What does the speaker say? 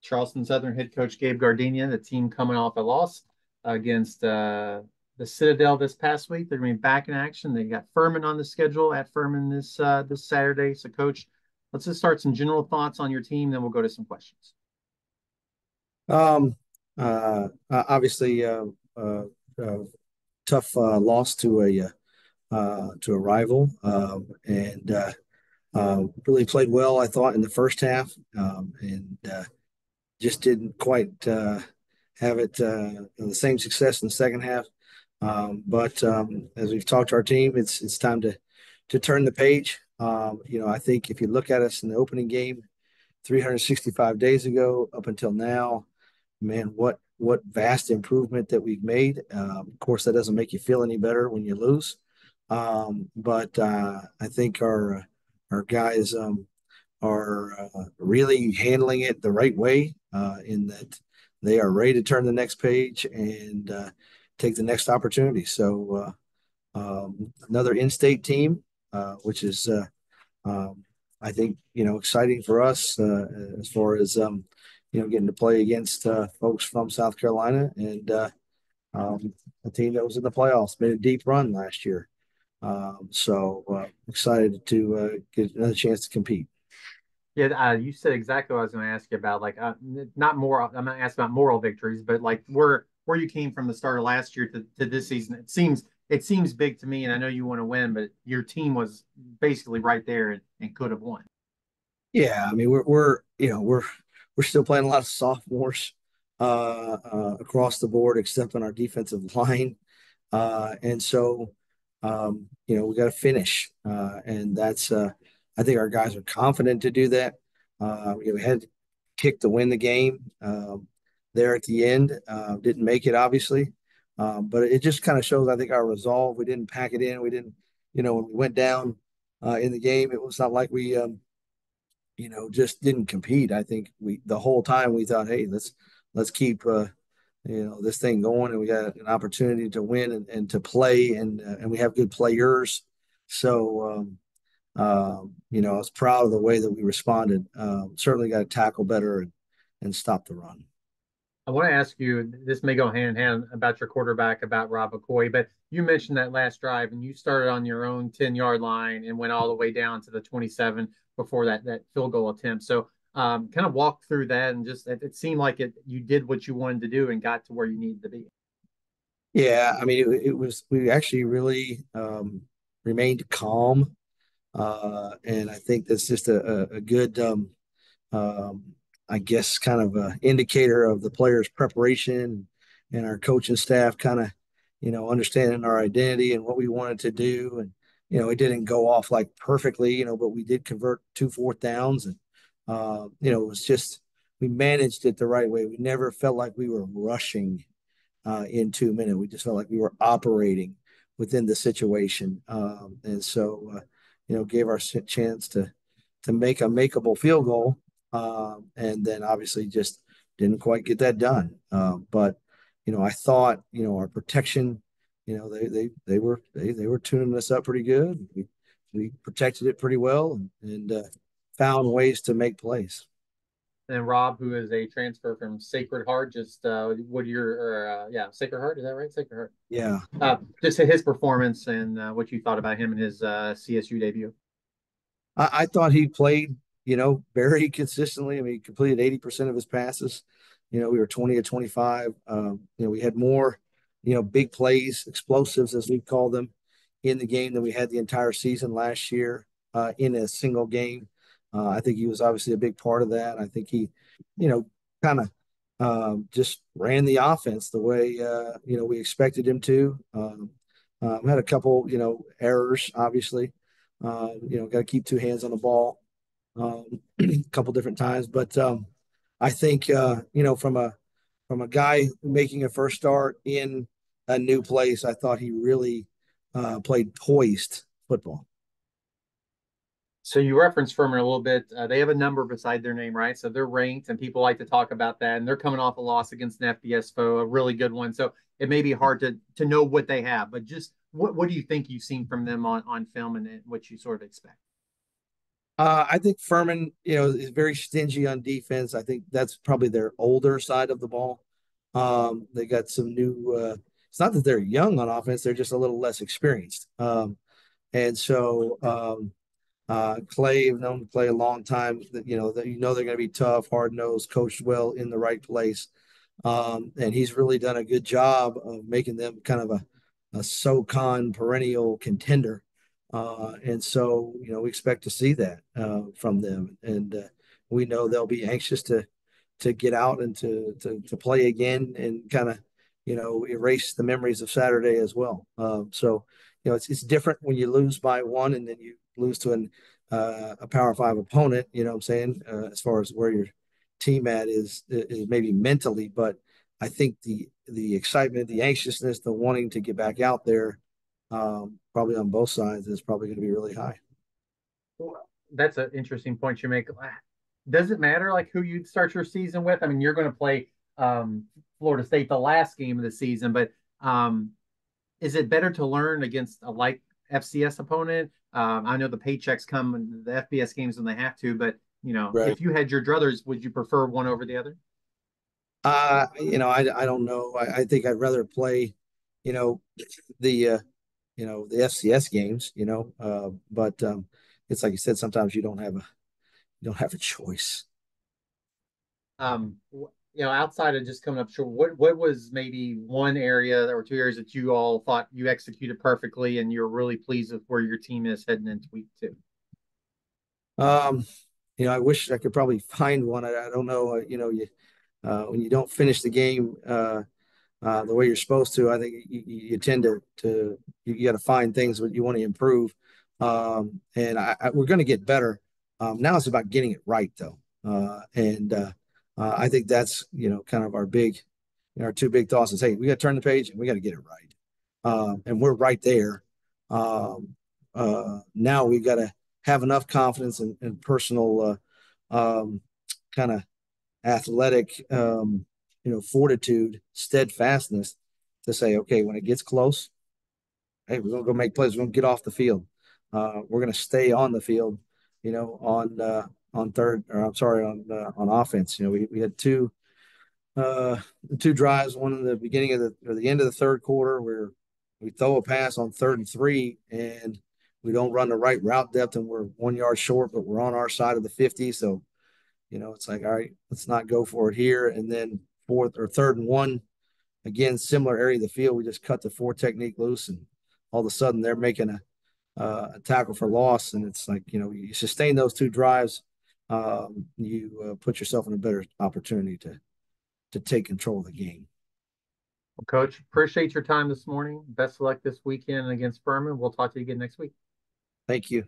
Charleston Southern head coach Gabe Gardina, the team coming off a loss against the Citadel this past week. They're going to be back in action. They got Furman on the schedule at Furman this Saturday. So, Coach, let's just start some general thoughts on your team, then we'll go to some questions. Um, Obviously, uh, tough loss to a rival, and really played well, I thought, in the first half, and just didn't quite have the same success in the second half. But as we've talked to our team, it's time to turn the page. I think if you look at us in the opening game, 365 days ago up until now, man, what vast improvement that we've made. Of course, that doesn't make you feel any better when you lose, but I think our guys are really handling it the right way. In that they are ready to turn the next page and take the next opportunity. So another in-state team, which is I think exciting for us as far as getting to play against folks from South Carolina and a team that was in the playoffs, made a deep run last year. So excited to get another chance to compete. Yeah, you said exactly what I was going to ask you about. Like, not more. I'm not asking about moral victories, but like where you came from the start of last year to this season. It seems big to me, and I know you want to win, but your team was basically right there and could have won. Yeah, I mean we're still playing a lot of sophomores across the board, except on our defensive line, and so we got to finish, and that's I think our guys are confident to do that. We had to kick to win the game there at the end, didn't make it obviously, but it just kind of shows I think our resolve. We didn't pack it in. We didn't, when we went down in the game, it was not like we just didn't compete. I think we the whole time we thought, hey, let's keep this thing going, and we got an opportunity to win and to play, and we have good players. So I was proud of the way that we responded. Certainly got to tackle better and stop the run. I want to ask you, this may go hand in hand about your quarterback, about Rob McCoy, but you mentioned that last drive and you started on your own 10-yard line and went all the way down to the 27 before that field goal attempt. So kind of walk through that and just it seemed like you did what you wanted to do and got to where you needed to be. Yeah, I mean it was we actually really remained calm, and I think that's just a good um, I guess, kind of a indicator of the players' preparation and our coaching staff kind of, understanding our identity and what we wanted to do. And, it didn't go off like perfectly, but we did convert 2 4th downs. And, it was just, we managed it the right way. We never felt like we were rushing in 2 minutes. We just felt like we were operating within the situation. And so, gave our chance to make a makeable field goal, and then obviously just didn't quite get that done. But I thought our protection, they were tuning us up pretty good. We protected it pretty well and found ways to make plays. And Rob, who is a transfer from Sacred Heart, just yeah, Sacred Heart, is that right? Sacred Heart. Yeah, Just his performance and what you thought about him in his CSU debut. I thought he played, very consistently. I mean, he completed 80% of his passes. We were 20 to 25. We had more, big plays, explosives, as we call them, in the game than we had the entire season last year in a single game. I think he was obviously a big part of that. I think he, kind of just ran the offense the way, we expected him to. Had a couple, errors, obviously. Got to keep 2 hands on the ball a couple different times. But I think from a guy making a first start in a new place, I thought he really played poised football. So you referenced Furman a little bit. They have a number beside their name, right? So they're ranked, and people like to talk about that. And they're coming off a loss against an FBS foe, a really good one. So it may be hard to know what they have, but just what do you think you've seen from them on film and what you sort of expect? I think Furman, is very stingy on defense. I think that's probably their older side of the ball. They got some new. It's not that they're young on offense; they're just a little less experienced. And so Clay, have known to play a long time. That they're going to be tough, hard nosed, coached well in the right place. And he's really done a good job of making them kind of a SoCon perennial contender. And so, we expect to see that from them. And we know they'll be anxious to get out and to play again and kind of, erase the memories of Saturday as well. So, it's different when you lose by one and then you lose to a Power Five opponent, what I'm saying, as far as where your team at is maybe mentally, but I think the excitement, the anxiousness, the wanting to get back out there, probably on both sides, is probably going to be really high. Well, that's an interesting point you make. Does it matter like who you start your season with? I mean, you're going to play Florida State the last game of the season, but is it better to learn against a like FCS opponent? I know the paychecks come in the FBS games when they have to, but Right. if you had your druthers, would you prefer one over the other? I don't know. I think I'd rather play, you know, the the FCS games, but it's like you said, sometimes you don't have a choice. Outside of just coming up short, what was maybe one area or two areas that you all thought you executed perfectly and you're really pleased with where your team is heading into week two? Um, I wish I could probably find one. I don't know. When you don't finish the game the way you're supposed to, I think you tend to you got to find things that you want to improve. And we're going to get better. Now it's about getting it right, though. And I think that's kind of our two big thoughts is, hey, we got to turn the page and we got to get it right. And we're right there. Now we've got to have enough confidence and personal kind of athletic, fortitude, steadfastness to say, okay, when it gets close, hey, we're gonna go make plays. We're gonna get off the field. We're gonna stay on the field. On third, or I'm sorry, on offense. We had uh, two drives. One in the beginning of the end of the third quarter where we throw a pass on 3rd and 3, and we don't run the right route depth, and we're 1 yard short, but we're on our side of the 50. So it's like, all right, let's not go for it here. And then 3rd and 1, again, similar area of the field. We just cut the 4 technique loose, and all of a sudden they're making a tackle for loss. And it's like, you sustain those two drives, you put yourself in a better opportunity to take control of the game. Well, Coach, appreciate your time this morning. Best of luck this weekend against Furman. We'll talk to you again next week. Thank you.